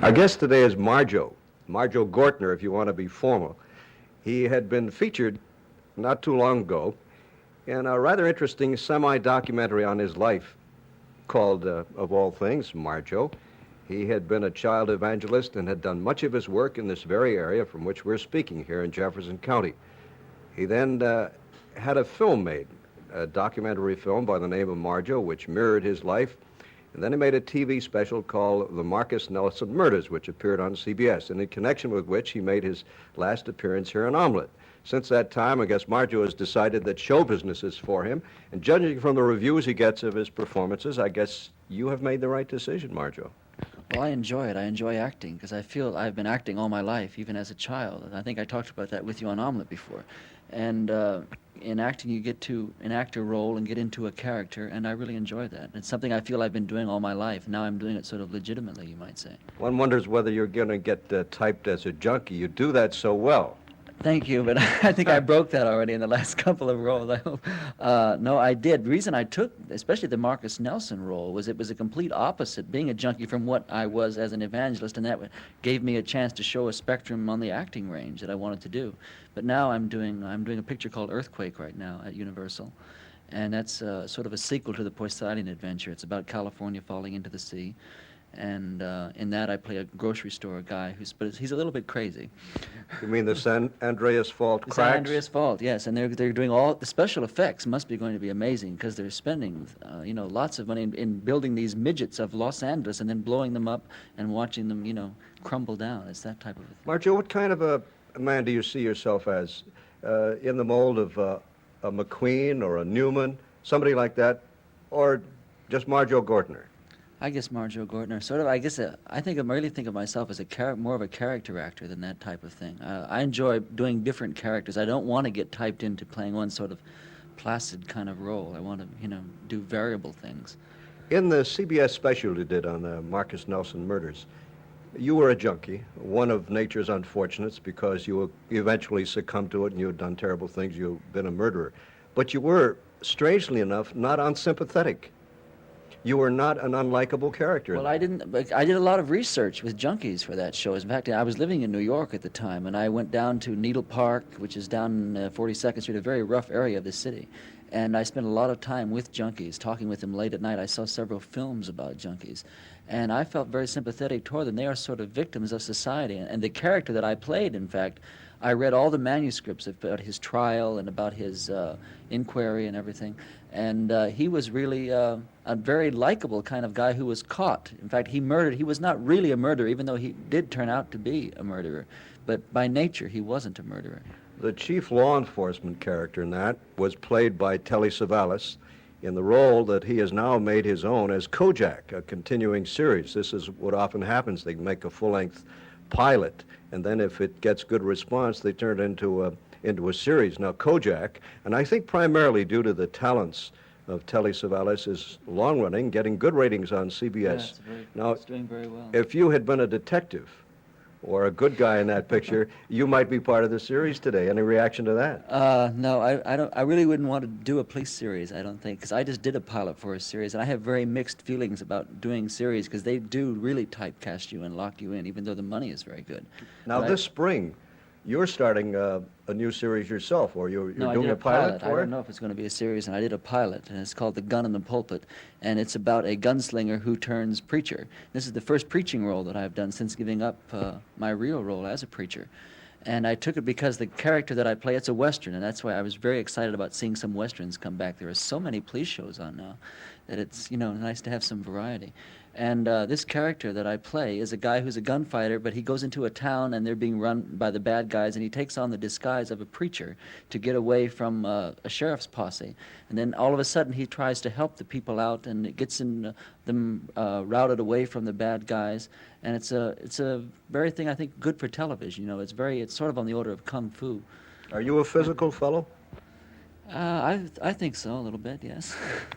Our guest today is Marjoe Gortner, if you want to be formal. He had been featured not too long ago in a rather interesting semi-documentary on his life called, of all things, Marjoe. He had been a child evangelist and had done much of his work in this very area from which we're speaking here in Jefferson County. He then had a film made, a documentary film by the name of Marjoe, which mirrored his life. And then he made a TV special called The Marcus Nelson Murders, which appeared on CBS, and in connection with which he made his last appearance here in Omelette. Since that time, I guess Marjoe has decided that show business is for him, and judging from the reviews he gets of his performances, I guess you have made the right decision, Marjoe. Well, I enjoy it. I enjoy acting because I feel I've been acting all my life, even as a child. And I think I talked about that with you on Omelette before. And in acting, you get to enact a role and get into a character, and I really enjoy that. It's something I feel I've been doing all my life. Now I'm doing it sort of legitimately, you might say. One wonders whether you're going to get typed as a junkie. You do that so well. Thank you, but I think I broke that already in the last couple of roles, I hope. No, I did. The reason I took, especially the Marcus Nelson role, was it was a complete opposite, being a junkie from what I was as an evangelist, and that gave me a chance to show a spectrum on the acting range that I wanted to do. But now I'm doing a picture called Earthquake right now at Universal, and that's sort of a sequel to the Poseidon Adventure. It's about California falling into the sea. And in that I play a grocery store guy but he's a little bit crazy. You mean the San Andreas Fault cracks? San Andreas Fault, yes. And they're doing all the special effects must be going to be amazing because they're spending lots of money in building these midgets of Los Angeles and then blowing them up and watching them crumble down. It's that type of a thing. Marjoe, what kind of a man do you see yourself as? In the mold of a McQueen or a Newman, somebody like that, or just Marjoe Gortner? I guess Marjoe Gortner. Sort of. I guess I really think of myself as more of a character actor than that type of thing. I enjoy doing different characters. I don't want to get typed into playing one sort of placid kind of role. I want to, do variable things. In the CBS special you did on the Marcus Nelson murders, you were a junkie, one of nature's unfortunates, because you eventually succumbed to it and you had done terrible things. You've been a murderer, but you were, strangely enough, not unsympathetic. You were not an unlikable character. Well, I did a lot of research with junkies for that show. In fact, I was living in New York at the time, and I went down to Needle Park, which is down 42nd Street, a very rough area of the city. And I spent a lot of time with junkies, talking with them late at night. I saw several films about junkies. And I felt very sympathetic toward them. They are sort of victims of society. And the character that I played, in fact, I read all the manuscripts about his trial and about his inquiry and everything. And he was really a very likable kind of guy who was caught. In fact, he was not really a murderer, even though he did turn out to be a murderer. But by nature, he wasn't a murderer. The chief law enforcement character in that was played by Telly Savalas in the role that he has now made his own as Kojak, a continuing series. This is what often happens. They make a full-length pilot, and then if it gets good response, they turn it into a series. Now, Kojak, and I think primarily due to the talents of Telly Savalas, is long-running, getting good ratings on CBS. Yeah, it's doing very well. If you had been a detective or a good guy in that picture, you might be part of the series today. Any reaction to that? No, I don't. I really wouldn't want to do a police series, I don't think, because I just did a pilot for a series, and I have very mixed feelings about doing series because they do really typecast you and lock you in, even though the money is very good. Now, this spring, you're starting a new series yourself, or you're doing a pilot for it? I don't know if it's going to be a series, and I did a pilot, and it's called The Gun in the Pulpit, and it's about a gunslinger who turns preacher. This is the first preaching role that I've done since giving up my real role as a preacher. And I took it because the character that I play, it's a Western, and that's why I was very excited about seeing some Westerns come back. There are so many police shows on now that it's, nice to have some variety. And this character that I play is a guy who's a gunfighter, but he goes into a town and they're being run by the bad guys, and he takes on the disguise of a preacher to get away from a sheriff's posse. And then all of a sudden he tries to help the people out, and it gets them routed away from the bad guys. And it's a very thing I think good for television. It's sort of on the order of kung fu. Are you a physical fellow? I think so, a little bit, yes.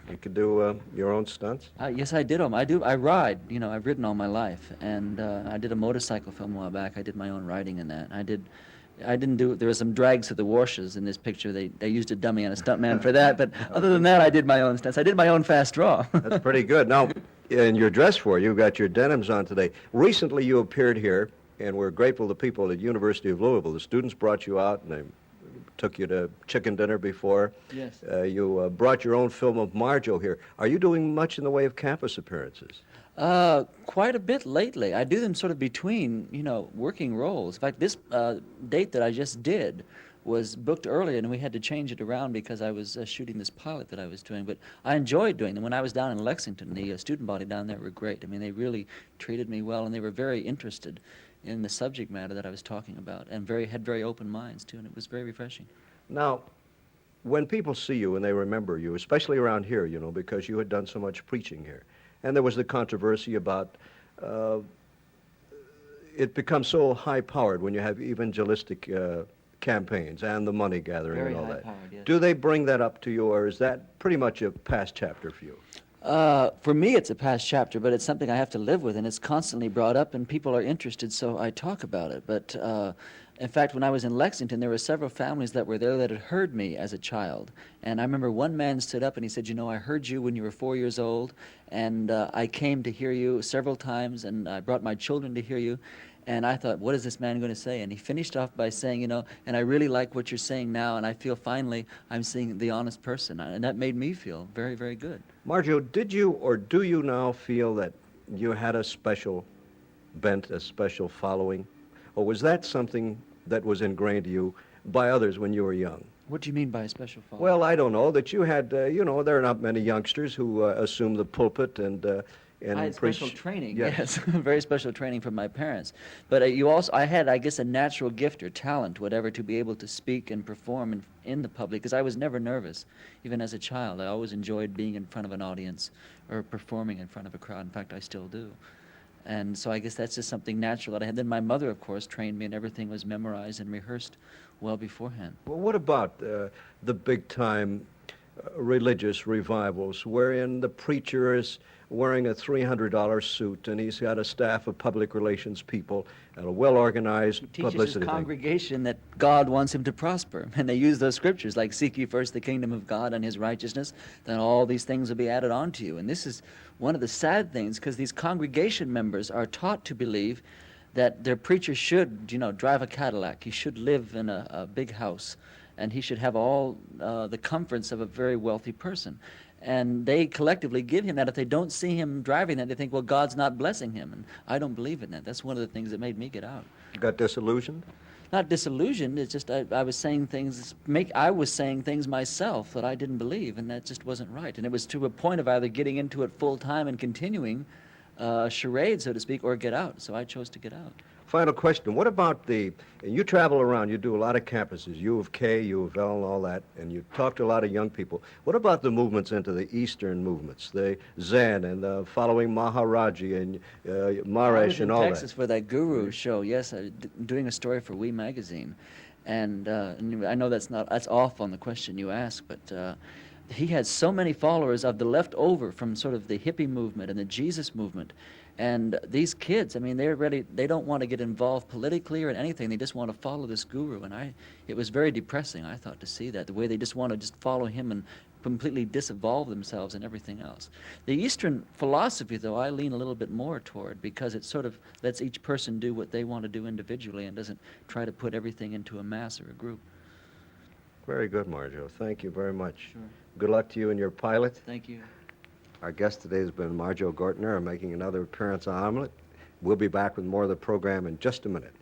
You could do your own stunts? Yes, I did them. I ride. I've ridden all my life. And I did a motorcycle film a while back. I did my own riding in that. There were some drags to the washes in this picture. They used a dummy and a stuntman for that. But other than that, I did my own stunts. I did my own fast draw. That's pretty good. Now, And you're dressed for it. You've got your denims on today. Recently, you appeared here, and we're grateful to people at University of Louisville. The students brought you out, and they took you to chicken dinner before. Yes. You brought your own film of Marjoe here. Are you doing much in the way of campus appearances? Quite a bit lately. I do them sort of between, working roles. In fact, this date that I just did was booked earlier, and we had to change it around because I was shooting this pilot that I was doing. But I enjoyed doing them. When I was down in Lexington, the student body down there were great. I mean, they really treated me well, and they were very interested in the subject matter that I was talking about, and had very open minds, too, and it was very refreshing. Now, when people see you and they remember you, especially around here, because you had done so much preaching here, and there was the controversy about it becomes so high-powered when you have evangelistic campaigns and the money gathering Very and all that. high-powered, yes. Do they bring that up to you, or is that pretty much a past chapter for you? For me, it's a past chapter, but it's something I have to live with, and it's constantly brought up, and people are interested, so I talk about it. But in fact, when I was in Lexington, there were several families that were there that had heard me as a child. And I remember one man stood up and he said, I heard you when you were 4 years old, and I came to hear you several times, and I brought my children to hear you. And I thought, what is this man going to say? And he finished off by saying, and I really like what you're saying now, and I feel finally I'm seeing the honest person. And that made me feel very, very good. Marjoe, did you or do you now feel that you had a special bent, a special following? Or was that something that was ingrained to you by others when you were young? What do you mean by a special following? Well, I don't know, that you had, there are not many youngsters who assume the pulpit and I had preach. special training, Yes. yes, very special training from my parents. But I had, I guess, a natural gift or talent, whatever, to be able to speak and perform in the public, because I was never nervous, even as a child. I always enjoyed being in front of an audience or performing in front of a crowd. In fact, I still do. And so I guess that's just something natural that I had. Then my mother, of course, trained me, and everything was memorized and rehearsed well beforehand. Well, what about the big-time religious revivals wherein the preacher is wearing a $300 suit and he's got a staff of public relations people and a well-organized He teaches publicity his thing? congregation that God wants him to prosper. And they use those scriptures like, seek ye first the kingdom of God and his righteousness, then all these things will be added on to you. And this is one of the sad things, because these congregation members are taught to believe that their preacher should, drive a Cadillac. He should live in a big house, and he should have all the comforts of a very wealthy person. And they collectively give him that. If they don't see him driving that, they think, well, God's not blessing him. And I don't believe in that. That's one of the things that made me get out. Got disillusioned? Not disillusioned. It's just I was saying things. I was saying things myself that I didn't believe, and that just wasn't right. And it was to a point of either getting into it full time and continuing charade, so to speak, or get out. So I chose to get out. Final question. What about you travel around, you do a lot of campuses, U of K, U of L, and all that, and you talk to a lot of young people. What about the movements into the Eastern movements, the Zen and the following Maharaji and Maharaj and all I was in that? Texas for that Guru show, yes, doing a story for We Magazine. And I know that's off on the question you asked, but he had so many followers of the leftover from sort of the hippie movement and the Jesus movement. And these kids, they don't want to get involved politically or in anything. They just want to follow this guru. And it was very depressing, I thought, to see that, the way they just want to just follow him and completely disinvolve themselves and everything else. The Eastern philosophy, though, I lean a little bit more toward, because it sort of lets each person do what they want to do individually and doesn't try to put everything into a mass or a group. Very good, Marjoe. Thank you very much. Sure. Good luck to you and your pilot. Thank you. Our guest today has been Marjoe Gortner, making another appearance on Omelette. We'll be back with more of the program in just a minute.